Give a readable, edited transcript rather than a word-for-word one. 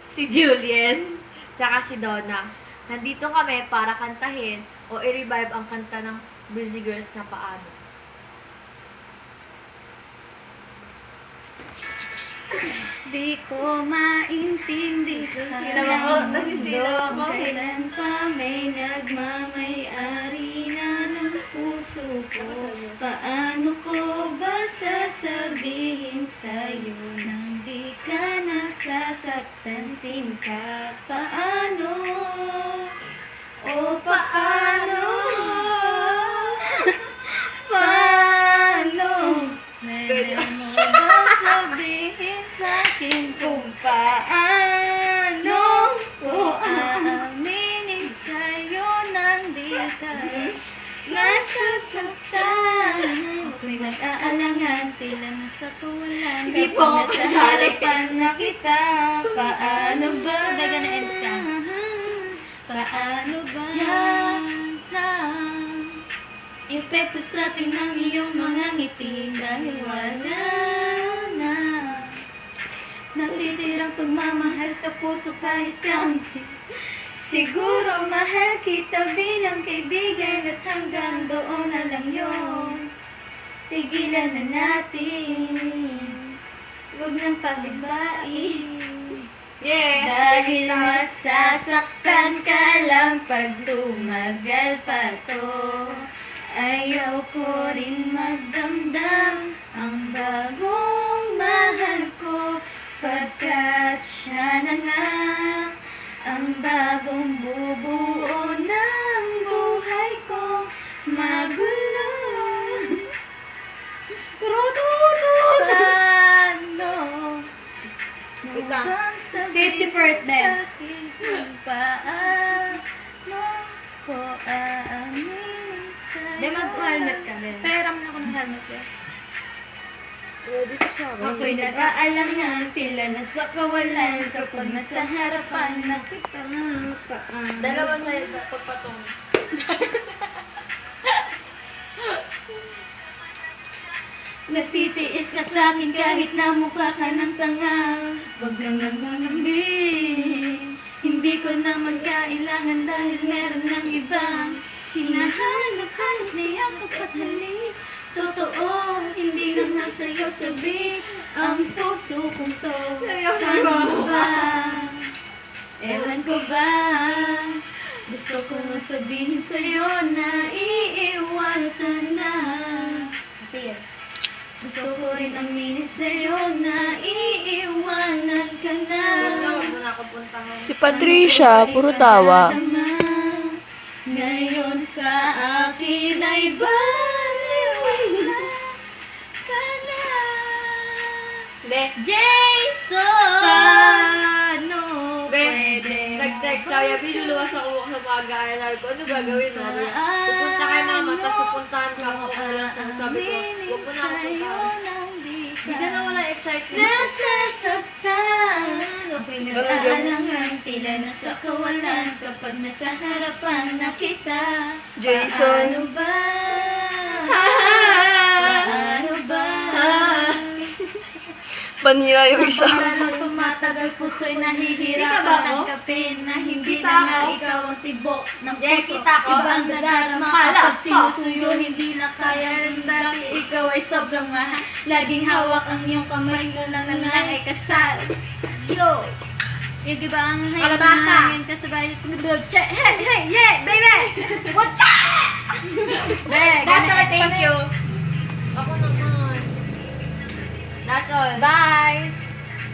si Julien, tsaka si Donna. Nandito kami para kantahin o i-revive ang kanta ng Breezy Girls na Paano. Di ko maintindihan nasisilaw ako. kailan pa may nagmamay-ari na ng puso ko. Paano ko ba sasabihin sa'yo nang di ka nasasaktan, Sinta? Paano? O paano? Paano? Pwede mo ba sabihin sa'kin kung paano ko aaminin sa'yo nang di ka nasasaktan? Ako'y nag-aalangan, tila nasa kawalan. Hindi po ako Nasa kasali. harapan na kita, paano ba? Daga na ends ka. Paano ba? Epekto sa atin ng iyong mga ngiti dahil wala na natitirang pagmamahal sa puso kahit kaunti. Siguro mahal kita bilang kaibigan at hanggang doon na lang yun. Tigilan na natin, huwag nang pahibain. Yeah! Dahil masasaktan ka lang pag tumagal pa to. Ayaw ko rin magdamdam ang bagong mahal ko, pagkat siya na nga ang bagong bubuo ng buhay ko. Magulo Rodododano Safety first, then. Paano ko aamin sa'yo? Be, mag-helmet ka, Ben. Peram na ako ng helmet ko. Dito sa Ako'y nag-aalangan, tila nasa kawalan kapag nasa harapan na kita. Dalawa sa'yo, pagpatong. Nagtitiis ka sa'kin kahit na mukha ka ng tanga. Huwag kang nangangambing, hindi ko naman kailangan dahil meron ng ibang hinahanap-hanap na yakap at halik. Totoo, hindi naman sa'yo sabi ang puso kong to. Ano ba? Ewan ko ba? Gusto ko na sabihin sa'yo na iiwasan na. Gusto ko rin aminin sa'yo na iiwanan ka na. Huwag mo na ako puntahan. Si Patricia, puro tawa. Ngayon sa akin ay baliwala ka na. Be, Jason! Paano Be, pwede nag-text sa'yo, binuluwas ako sa pag-aaral ko. Ano gagawin mo? Pupunta kay mama, tapos pupuntahan ka ako na lang sa sabi ko. Huwag mo na ako puntahan. Hindi ka na wala excitement. Nasasaktan, ako'y nag-aalangan, tila nasa kawalan kapag nasa harapan na kita. Jason. Paano ba? Paano ba? Panira yung isa. Kapag lalo tumatagal, puso'y Kita ba nahihirapan ako? tanggapin na hindi Kita na nga ako? ikaw ang tibok ng Yeah, puso. kita ko. Ibang nadarama Kala kapag ko. sinusuyo, hindi na kaya ng dati. Ikaw ay sobrang mahal. Laging hawak ang iyong kamay mo lang ay kasal. Yo! Eh, di ba ang Kalabasa. hangin ka sa bahay? Hey, hey, yeah, baby! Watch out! Be, that's all. Thank you. Ako naman. That's all. Bye!